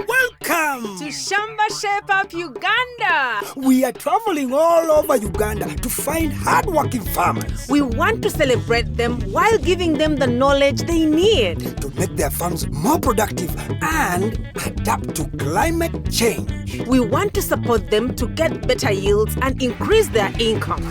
Welcome to Shamba Shape Up Uganda. We are traveling all over Uganda to find hardworking farmers. We want to celebrate them while giving them the knowledge they need to make their farms more productive and adapt to climate change. We want to support them to get better yields and increase their income.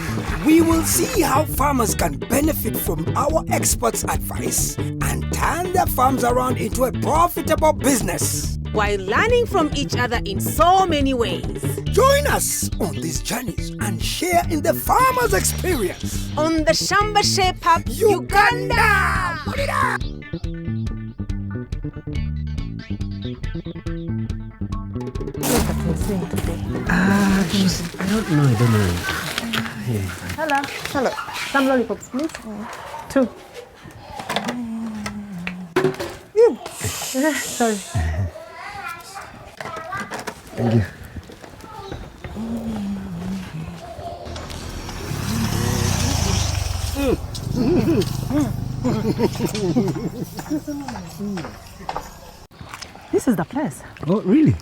We will see how farmers can benefit from our experts' advice and turn their farms around into a profitable business, while learning from each other in so many ways. Join us on these journeys and share in the farmers' experience on the Shamba Shape Up Uganda. I don't know. Hello. Some lollipops, please. 2. Sorry. Thank you. This is the place. Oh, really?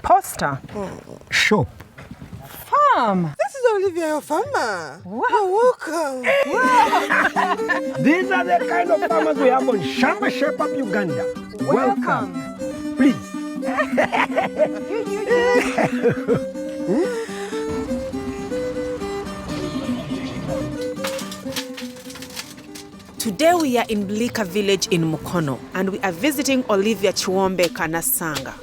Poster. Shop. Farm. This is Olivia, your farmer. Wow. Welcome. These are the kind of farmers we have on Shamba Shape Up Uganda. Welcome. Please. Today we are in Bulika village in Mukono and we are visiting Olivia Kiwombeeka Kanasanga.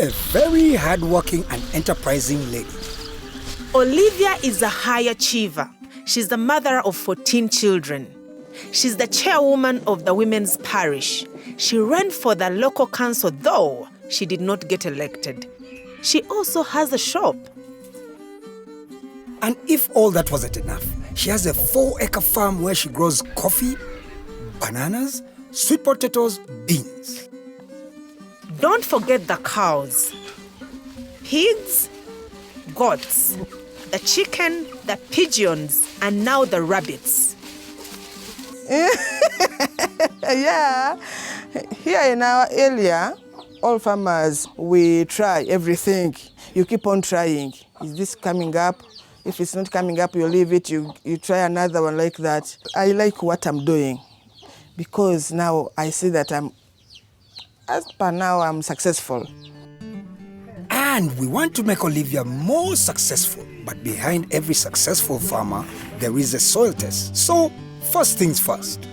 A very hardworking and enterprising lady. Olivia is a high achiever. She's the mother of 14 children. She's the chairwoman of the women's parish. She ran for the local council, though she did not get elected. She also has a shop. And if all that wasn't enough, she has a 4-acre farm where she grows coffee, bananas, sweet potatoes, beans. Don't forget the cows, pigs, goats, the chicken, the pigeons, and now the rabbits. Yeah. Here in our area, all farmers, we try everything. You keep on trying. Is this coming up? If it's not coming up, you leave it, you try another one like that. I like what I'm doing because now I see that as per now, I'm successful. And we want to make Olivia more successful. But behind every successful farmer, there is a soil test. So, first things first.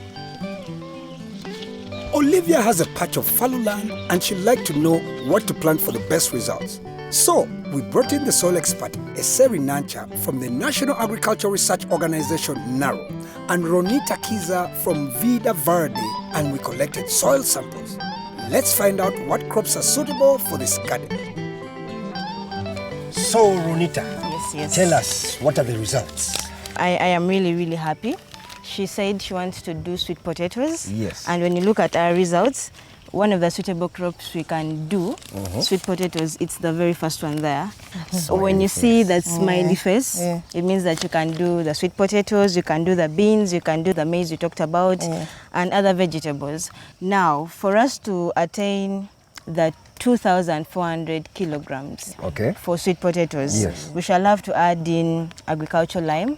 Olivia has a patch of fallow land and she'd like to know what to plant for the best results. So, we brought in the soil expert, Eseri Nancha from the National Agricultural Research Organization, NARO, and Ronita Kiza from Vida Verde, and we collected soil samples. Let's find out what crops are suitable for this garden. So, Ronita, Yes. tell us, what are the results? I am really happy. She said she wants to do sweet potatoes. Yes. And when you look at our results, one of the suitable crops we can do, sweet potatoes, it's the very first one there. So when you see that smiley face, it means that you can do the sweet potatoes, you can do the beans, you can do the maize we talked about, and other vegetables. Now, for us to attain the 2,400 kilograms for sweet potatoes, we shall have to add in agricultural lime.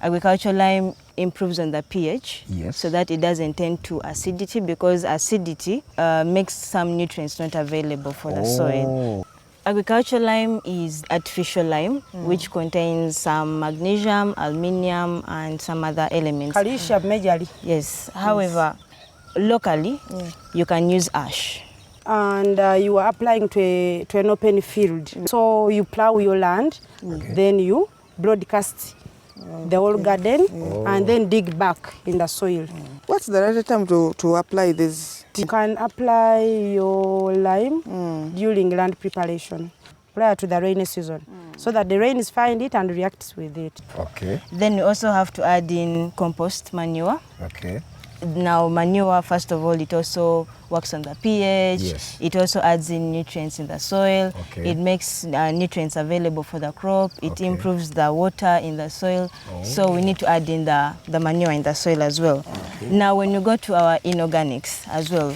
Agricultural lime improves on the pH so that it doesn't tend to acidity, because acidity makes some nutrients not available for the soil. Agricultural lime is artificial lime, which contains some magnesium, aluminium, and some other elements. Calcium majorly. Yes. However, locally, you can use ash. And you are applying to an open field. So you plow your land, then you broadcast the whole garden, and then dig back in the soil. What's the right time to apply this? You can apply your lime during land preparation, prior to the rainy season, so that the rains find it and reacts with it. Then you also have to add in compost manure. Now, manure, first of all, it also works on the pH. Yes. It also adds in nutrients in the soil. Okay. It makes nutrients available for the crop. It Okay. improves the water in the soil. So we need to add in the manure in the soil as well. Now when you go to our inorganics as well,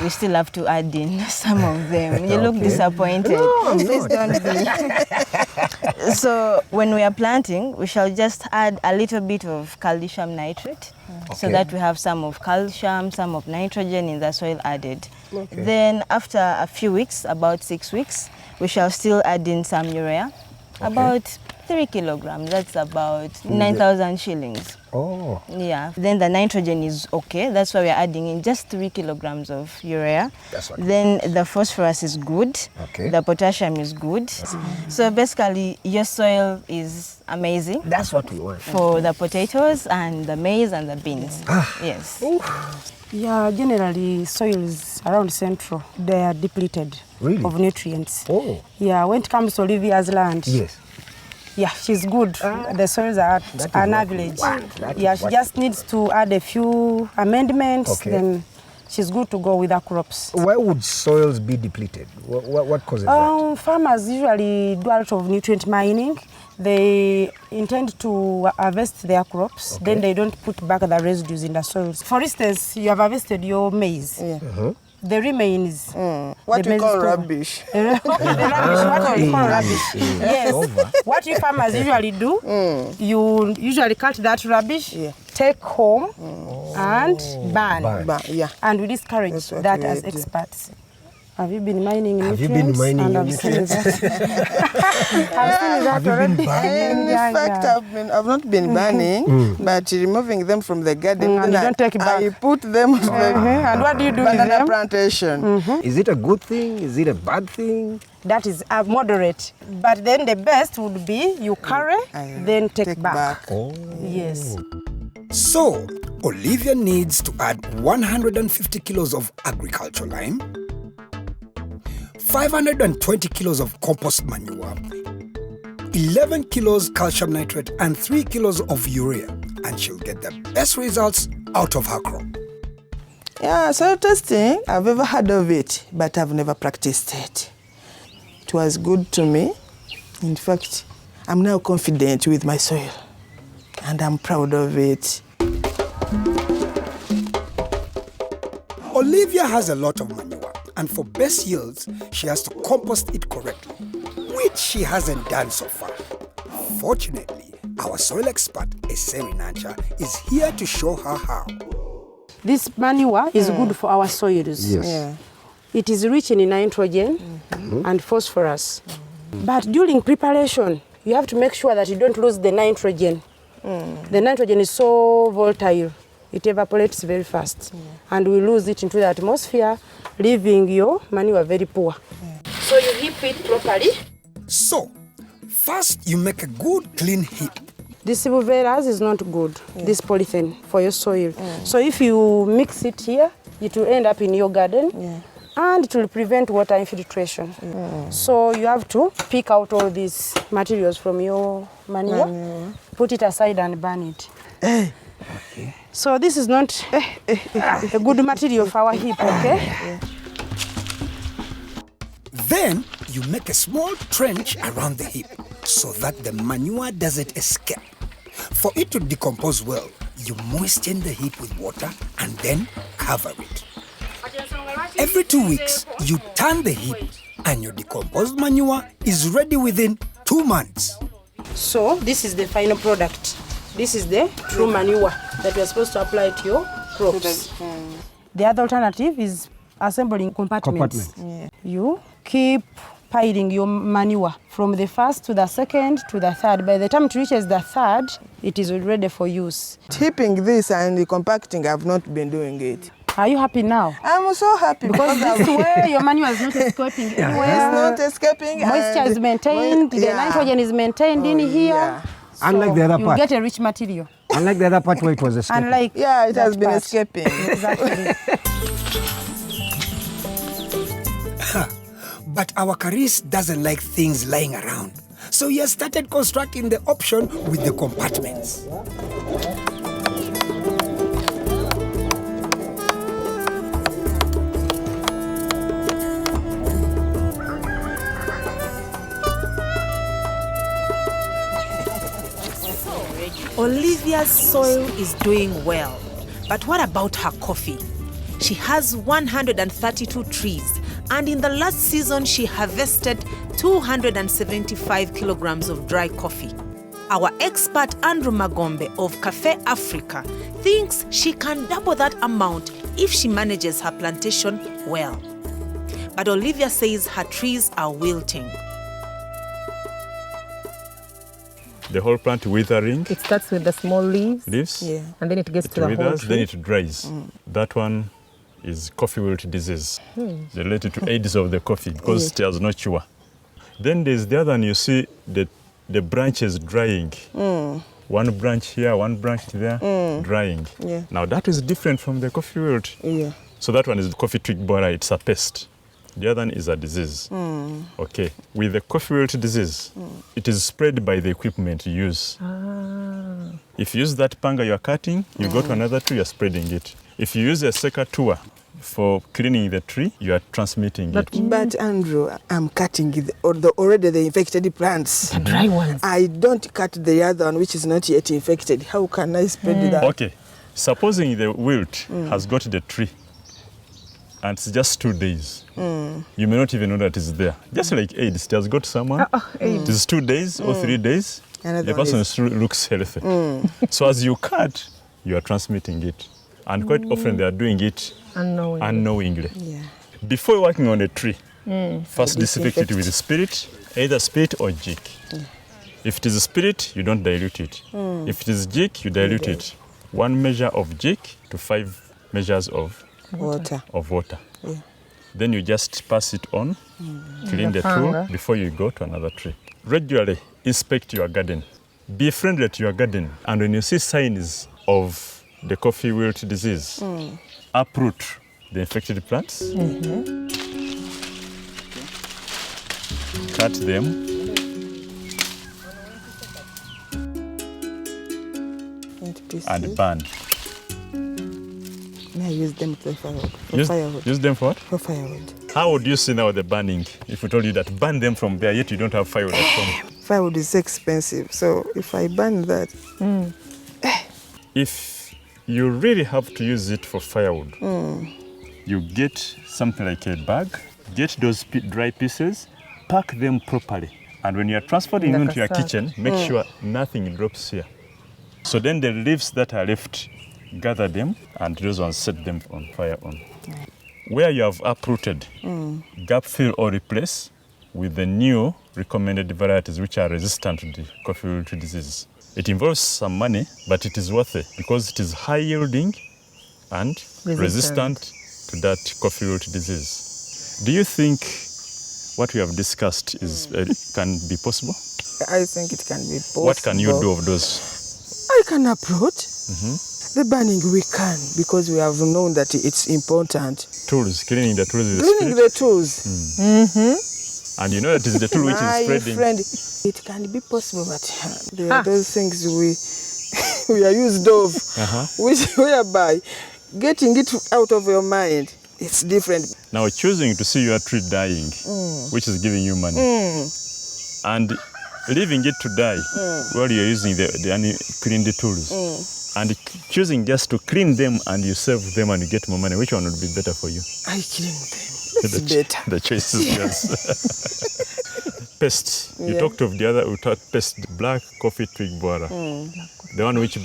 we still have to add in some of them. You look disappointed. No, Please don't be. So when we are planting, we shall just add a little bit of calcium nitrate so Okay. that we have some of calcium, some of nitrogen in the soil added. Okay. Then after a few weeks, about 6 weeks, we shall still add in some urea, about 3 kilograms. That's about 9,000 shillings. Oh, Yeah, then the nitrogen is okay. That's why we're adding in just 3 kilograms of urea. That's what- Then the phosphorus is good. Okay. The potassium is good. So basically, your soil is amazing that's what we want. for the potatoes and the maize and the beans. Yes. Yeah, generally soils around central, they are depleted Really? of nutrients. Oh, Yeah, when it comes to Olivia's land, yes. yeah, she's good. The soils are at That is an what average. we want. That Yeah, is she what- just needs to add a few amendments, Okay. then she's good to go with her crops. Why would soils be depleted? What causes that? Farmers usually do a lot of nutrient mining. They intend to harvest their crops, then they don't put back the residues in the soils. For instance, you have harvested your maize. Yeah. The remains. What the we maize call store. rubbish. The rubbish, what we call rubbish. Yes. Over. What you farmers usually do, you usually cut that rubbish, Yeah. take home and burn. Burn. But yeah. And we discourage That's what that we as do. experts. Have you been mining Have you nutrients? been mining And your I've seen nutrients? that. I've seen that Have you been already. burning? In Yeah, fact, yeah. I've not been burning, but removing them from the garden. And Then you don't take it back. I put them on the And what do you do with banana them? plantation. Is it a good thing? Is it a bad thing? That is moderate. But then the best would be you carry, then take back. Oh. Yes. So, Olivia needs to add 150 kilos of agricultural lime, 520 kilos of compost manure, 11 kilos calcium nitrate, and 3 kilos of urea, and she'll get the best results out of her crop. Yeah, soil testing, I've ever heard of it, but I've never practiced it. It was good to me. In fact, I'm now confident with my soil, and I'm proud of it. Olivia has a lot of manure, and for best yields, she has to compost it correctly, which she hasn't done so far. Fortunately, our soil expert, Eseri Nancha, is here to show her how. This manure is good for our soils. Yes. Yeah. It is rich in nitrogen and phosphorus. But during preparation, you have to make sure that you don't lose the nitrogen. The nitrogen is so volatile, it evaporates very fast. And we lose it into the atmosphere, leaving your manure very poor. So you heap it properly. So, first you make a good clean heap. This silveras is not good, this polythene for your soil. So if you mix it here, it will end up in your garden and it will prevent water infiltration. So you have to pick out all these materials from your manure, put it aside and burn it. So this is not a good material for our heap, okay? Then you make a small trench around the heap so that the manure doesn't escape. For it to decompose well, you moisten the heap with water and then cover it. Every 2 weeks, you turn the heap and your decomposed manure is ready within 2 months. So this is the final product. This is the true manure that we are supposed to apply to your crops. The other alternative is assembling compartments. You keep piling your manure from the first to the second to the third. By the time it reaches the third, it is ready for use. Heaping this and compacting, I've not been doing it. Are you happy now? I'm so happy Because this way your manure is not escaping it's anywhere. not escaping. Moisture and is maintained, the nitrogen is maintained in here. yeah. So Unlike the other you part. get a rich material. Unlike the other part where it was escaping. Unlike Yeah, it has that been part. escaping. Exactly. But our Caris doesn't like things lying around. So he has started constructing the option with the compartments. Olivia's soil is doing well. But what about her coffee? She has 132 trees, and in the last season she harvested 275 kilograms of dry coffee. Our expert Andrew Magombe of Cafe Africa thinks she can double that amount if she manages her plantation well. But Olivia says her trees are wilting. The whole plant withering. It starts with the small leaves. Yeah. And then it gets to the whole withers, tree. then it dries. That one is coffee wilt disease, related to AIDS of the coffee because it has no chewer. Then there's the other one, you see the branches drying. One branch here, one branch there, drying. Yeah. Now that is different from the coffee wilt. Yeah. So that one is the coffee twig borer, it's a pest. The other one is a disease. Okay. With the coffee wilt disease, it is spread by the equipment you use. If you use that panga you are cutting, you go to another tree, you are spreading it. If you use a secateur for cleaning the tree, you are transmitting it. But Andrew, I'm cutting already the infected plants. The dry ones. I don't cut the other one which is not yet infected. How can I spread that? Okay. Supposing the wilt has got the tree and it's just 2 days, you may not even know that it's there. Just like AIDS, it has got someone. It is 2 days or 3 days. The person still looks healthy. So as you cut, you are transmitting it. And quite often they are doing it unknowingly. Yeah. Before working on a tree, first disinfect it with spirit, either spirit or jig. If it is spirit, you don't dilute it. If it is jig, you dilute it. 1 measure of jig to 5 measures of Water. Yeah. Then you just pass it on, clean the tool before you go to another tree. Regularly inspect your garden. Be friendly to your garden. And when you see signs of the coffee wilt disease, uproot the infected plants, cut them, and burn. I use them for firewood. Use them for what? For firewood. How would you see now the burning if we told you that burn them from there, yet you don't have firewood at home? Firewood is expensive, so if I burn that... If you really have to use it for firewood, you get something like a bag, get those dry pieces, pack them properly. And when you're transporting them to your kitchen, make sure nothing drops here. So then the leaves that are left, gather them, and those ones set them on fire on. Where you have uprooted, gap fill or replace with the new recommended varieties which are resistant to the coffee wilt disease. It involves some money, but it is worth it because it is high yielding and resistant to that coffee wilt disease. Do you think what we have discussed is can be possible? I think it can be possible. What can you do of those? I can uproot. The burning we can, because we have known that it's important. Tools, cleaning the tools with Cleaning the tools. And you know that is the tool which is spreading. Friend, it can be possible, but there are those things we are used of, whereby getting it out of your mind, it's different. Now choosing to see your tree dying, which is giving you money, and leaving it to die while you're using the cleaned tools, and choosing just to clean them and you save them and you get more money, which one would be better for you? I clean them. It's better. The choice is yours. Pests. You talked of the other, we talked pest, black coffee twig borer. The one which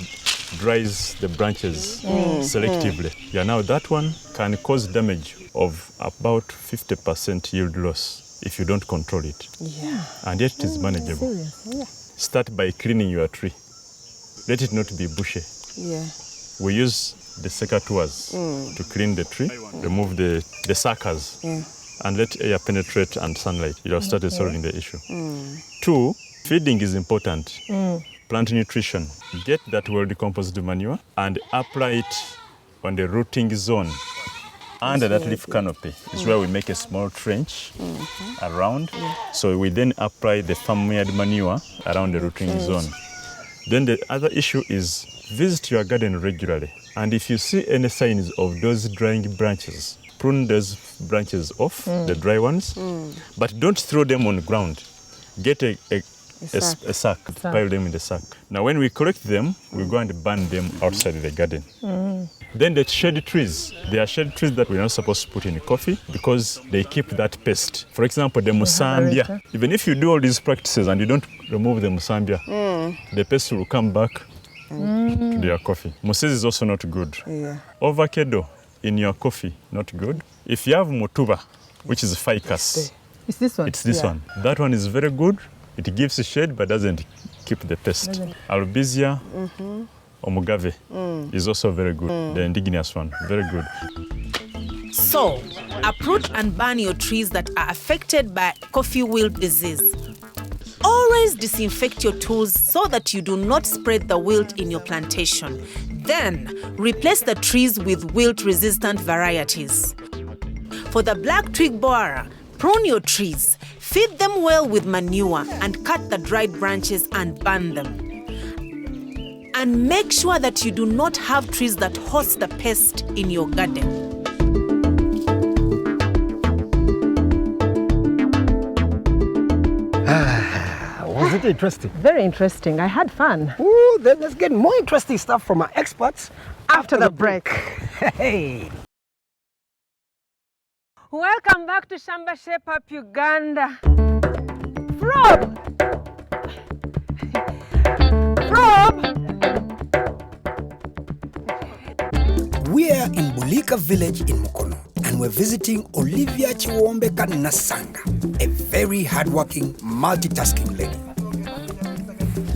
dries the branches selectively. Yeah, now that one can cause damage of about 50% yield loss if you don't control it. Yeah. And yet it is manageable. Start by cleaning your tree. Let it not be bushy. Yeah. We use the secateurs to clean the tree, remove the suckers, and let air penetrate and sunlight. You have started solving the issue. 2, feeding is important. Plant nutrition. Get that well-decomposed manure and apply it on the rooting zone. Under that leaf canopy is where we make a small trench around. So we then apply the farmyard manure around the rooting zone. Then the other issue is visit your garden regularly. And if you see any signs of those drying branches, prune those branches off, the dry ones, but don't throw them on the ground. Get a a sack, pile them in the sack. Now when we collect them, we go and burn them outside the garden. Then the shade trees, there are shade trees that we're not supposed to put in coffee because they keep that pest. For example, the musambia. Even if you do all these practices and you don't remove the musambia, the pest will come back to their coffee. Muses is also not good. Avocado in your coffee, not good. If you have mutuba, which is ficus, It's this one? it's this one. That one is very good. It gives shade but doesn't keep the pest. Albizia omugave is also very good. The indigenous one, very good. So, uproot and burn your trees that are affected by coffee wilt disease. Always disinfect your tools so that you do not spread the wilt in your plantation. Then, replace the trees with wilt-resistant varieties. For the black twig borer, prune your trees, feed them well with manure, and cut the dried branches and burn them. And make sure that you do not have trees that host the pest in your garden. Was it interesting? Very interesting. I had fun. Ooh, then let's get more interesting stuff from our experts After the break. Hey. Welcome back to Shamba Shape Up Uganda. Rob! We are in Bulika village in Mukono, and we're visiting Olivia Kiwombeeka Kanasanga, a very hardworking, multitasking lady.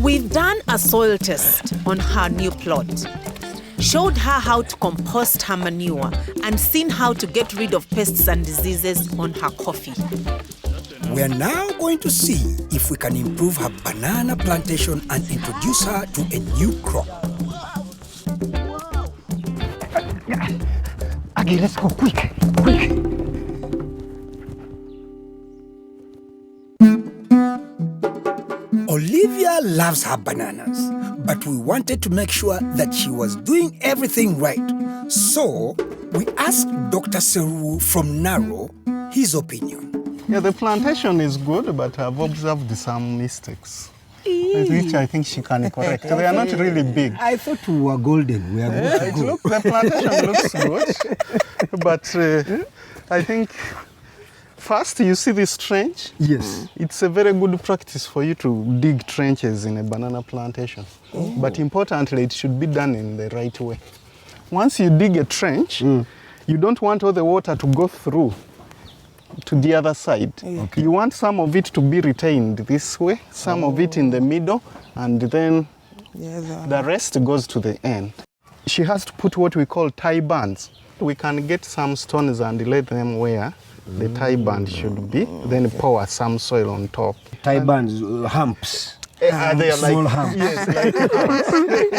We've done a soil test on her new plot, showed her how to compost her manure, and seen how to get rid of pests and diseases on her coffee. We are now going to see if we can improve her banana plantation and introduce her to a new crop. Aggie, let's go quick, quick. Olivia loves her bananas, but we wanted to make sure that she was doing everything right. So we asked Dr. Seru from Naro his opinion. Yeah, the plantation is good, but I've observed some mistakes, which I think she can correct. They are not really big. I thought we were golden. We are good to go. The plantation looks good, but I think first you see this trench. Yes. It's a very good practice for you to dig trenches in a banana plantation. But importantly, it should be done in the right way. Once you dig a trench, you don't want all the water to go through to the other side. Okay. You want some of it to be retained this way, some of it in the middle, and then the rest goes to the end. She has to put what we call tie bands. We can get some stones and let them where the tie band should be, then pour some soil on top. Tie bands, humps. They are small like humps. Yes, like humps.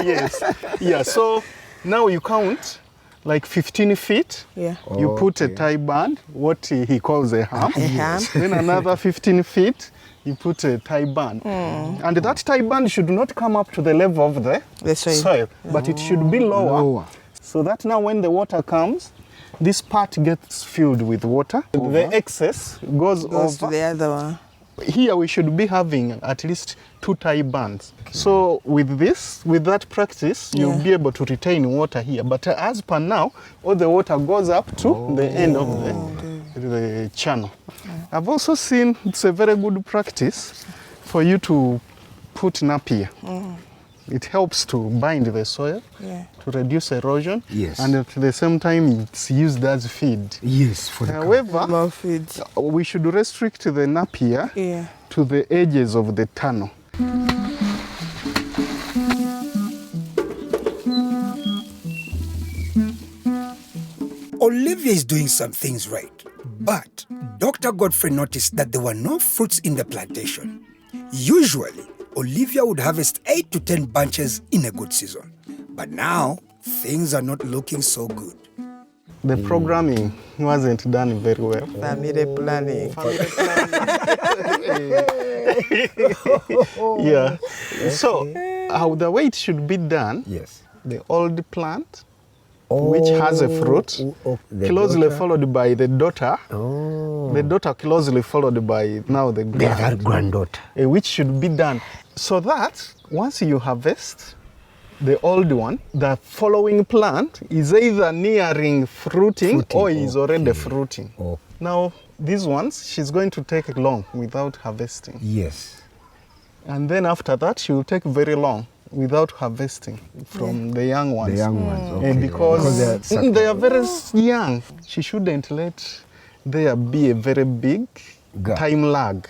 Yes. Yeah, so now you count like 15 feet. Yeah. You put a tie band, what he calls a hump. Then another 15 feet, you put a tie band. And that tie band should not come up to the level of the soil, but it should be lower. So that now when the water comes, this part gets filled with water. The excess goes over to the other one. Here we should be having at least 2 tie bands. So with that practice, you'll be able to retain water here. But as per now, all the water goes up to the end of the channel. I've also seen it's a very good practice for you to put napier. It helps to bind the soil, to reduce erosion, and at the same time it's used as feed. Yes, for the However, we should restrict the napier to the edges of the tunnel. Olivia is doing some things right, but Dr. Godfrey noticed that there were no fruits in the plantation. Usually, Olivia would harvest 8 to 10 bunches in a good season. But now, things are not looking so good. The programming wasn't done very well. Family planning. Yeah. So, the way it should be done, the old plant, which has a fruit, closely followed by the daughter, The daughter closely followed by now the granddaughter. Which should be done. So that once you harvest the old one, the following plant is either nearing fruiting or is already fruiting. Now, these ones, she's going to take long without harvesting. Yes. And then after that, she will take very long without harvesting from the young ones. The young ones, okay. Because they are very young. She shouldn't let there be a very big time lag.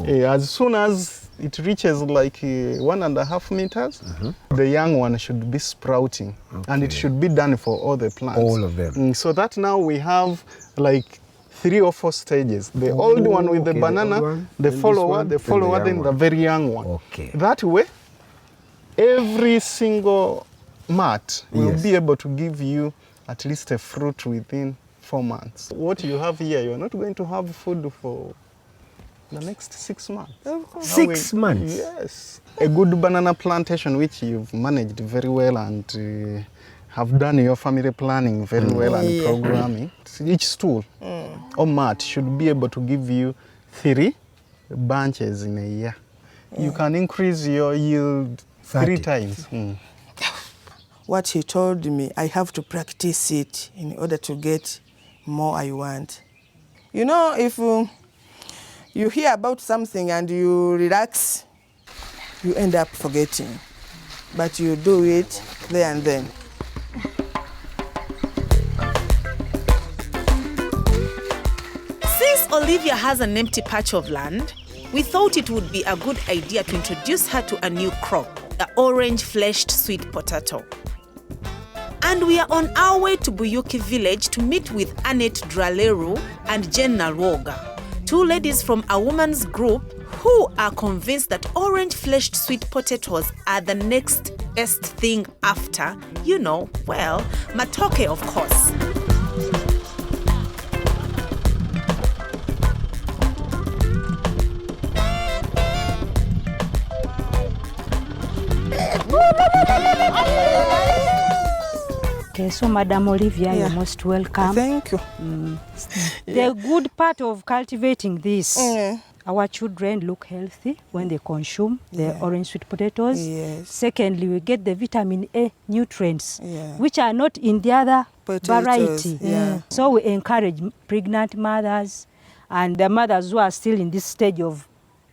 As soon as it reaches like 1.5 meters, the young one should be sprouting. And it should be done for all the plants. All of them. So that now we have like 3 or 4 stages. The old one with the banana, the follower, then the very young one. That way, every single mat will be able to give you at least a fruit within 4 months. What you have here, you're not going to have food for the next 6 months. 6 months? Yes. A good banana plantation which you've managed very well and have done your family planning very well and programming. Each stool or mat should be able to give you 3 bunches in a year. You can increase your yield 3 times. What he told me, I have to practice it in order to get more I want. You know, if you hear about something and you relax, you end up forgetting. But you do it there and then. Since Olivia has an empty patch of land, we thought it would be a good idea to introduce her to a new crop, the orange-fleshed sweet potato. And we are on our way to Buyuki village to meet with Annette Draleru and Jen Nalwoga, 2 ladies from a woman's group who are convinced that orange-fleshed sweet potatoes are the next best thing after, matoke, of course. Okay, so Madam Olivia, you're most welcome. Thank you. The good part of cultivating this, our children look healthy when they consume the orange sweet potatoes. Secondly, we get the vitamin A nutrients, which are not in the other variety. So we encourage pregnant mothers and the mothers who are still in this stage of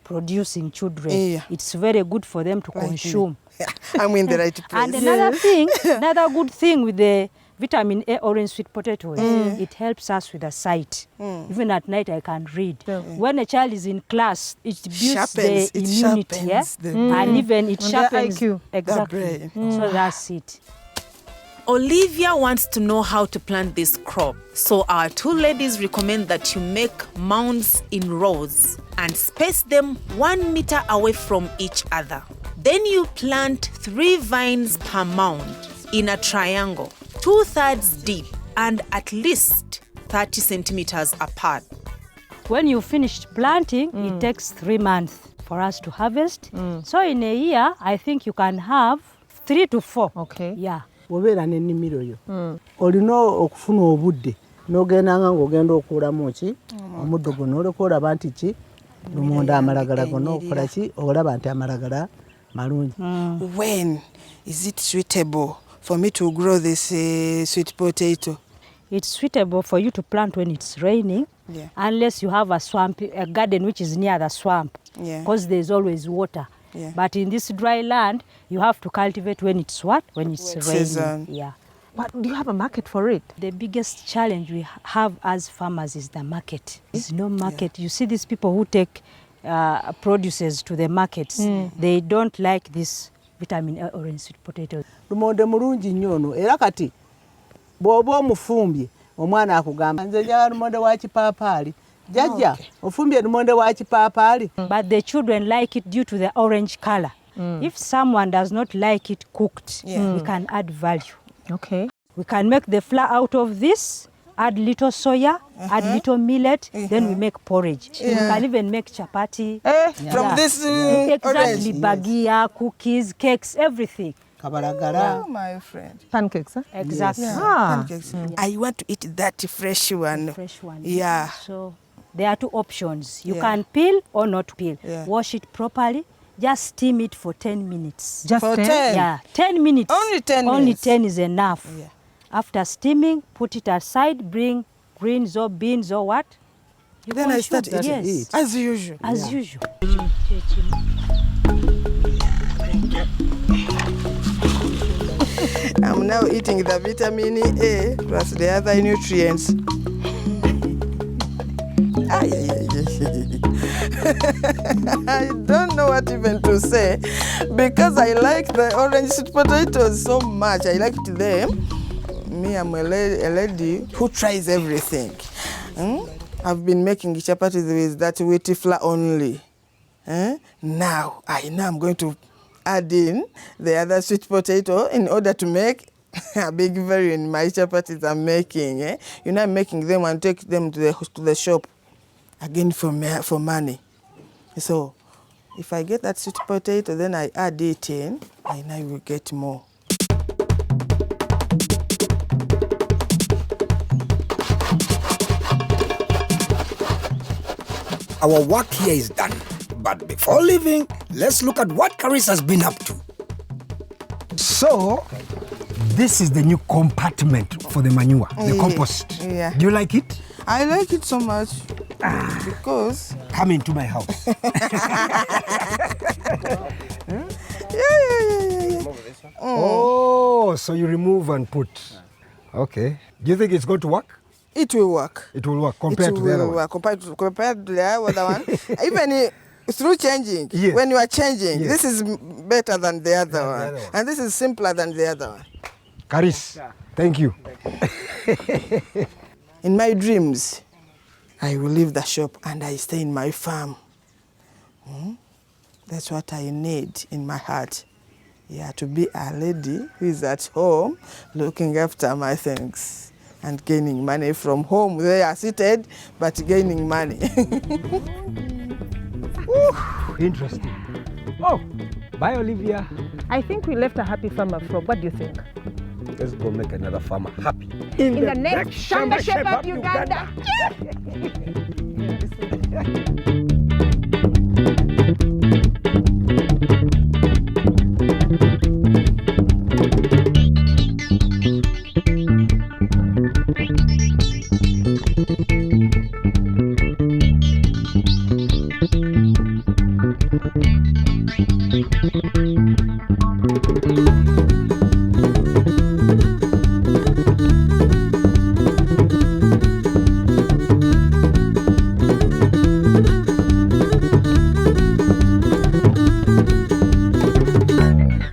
producing children. It's very good for them to consume. I'm in the right place. And another good thing with the vitamin A orange sweet potatoes, it helps us with the sight. Even at night I can read. When a child is in class, it builds the immunity, and even it sharpens IQ. Exactly. So that's it. Olivia wants to know how to plant this crop, so our 2 ladies recommend that you make mounds in rows and space them 1 meter away from each other. Then you plant 3 vines per mound in a triangle, 2/3 deep and at least 30 centimeters apart. When you finished planting, it takes 3 months for us to harvest. So in a year, I think you can have 3 to 4. Okay. Yeah. Wobeera n'ennimiro yo olina okufuna obudde n'ogendanga ng'ogenda okuulamu ki omuddo guno oleka olaba nti ki lumonda amalagala gonna okola ki olaba nti amalagala malungi. When is it suitable for me to grow this sweet potato? It's suitable for you to plant when it's raining, unless you have a garden which is near the swamp, because there's always water. But in this dry land, you have to cultivate when it's what? When it's raining. Yeah. But do you have a market for it? The biggest challenge we have as farmers is the market. There's no market. You see these people who take produces to the markets, they don't like this vitamin A orange sweet potatoes. Lumonde mulungi nnyo ono era kati bw'oba omufumbye omwana akugamba nze njagala lumonde wa kipaapaali. Jajja, ofumbye lumonde wa kipaapaali. But the children like it due to the orange color. If someone does not like it cooked, we can add value. Okay. We can make the flour out of this, add little soya, add little millet, then we make porridge. We can even make chapati. From this exactly, bagia, cookies, cakes, everything. Kabalagala. Oh, my friend. Pancakes, huh? Exactly. Pancakes. I want to eat that fresh one. Fresh one. Yeah. So there are two options. You Yeah. can peel or not peel. Yeah. Wash it properly. Just steam it for 10 minutes. Just For 10? 10? Yeah, 10 minutes. Only 10 Only minutes? 10 is enough. Yeah. After steaming, put it aside, bring greens or beans or what. You Then I consume. start eating. Yes. As usual. As usual. I'm now eating the vitamin A plus the other nutrients. Ay, ay, ay, ay. I don't know what even to say because I like the orange sweet potatoes so much. I liked them. Me, I'm a lady who tries everything. I've been making chapatis with that wheat flour only. Now I'm going to add in the other sweet potato in order to make a big variant in my chapatis I'm making. You know, I'm making them and take them to the shop again for money. So if I get that sweet potato, then I add it in, and I will get more. Our work here is done. But before leaving, let's look at what Caris has been up to. So, this is the new compartment for the manure, the compost. Yeah. Do you like it? I like it so much because... Come into my house. Yeah. Oh, so you remove and put. Okay. Do you think it's going to work? It will work. It will work compared to the other one. Compared to the other one. Even through changing, Yes. when you are changing, Yes. this is better than the other one. And this is simpler than the other one. Caris, thank you. In my dreams, I will leave the shop and I stay in my farm. That's what I need in my heart. Yeah, to be a lady who is at home looking after my things and gaining money from home. They are seated, but gaining money. Interesting. Oh, bye, Olivia. I think we left a happy farmer frog. What do you think? Let's go make another farmer happy. In the next Shamba Shape Up Uganda. Uganda.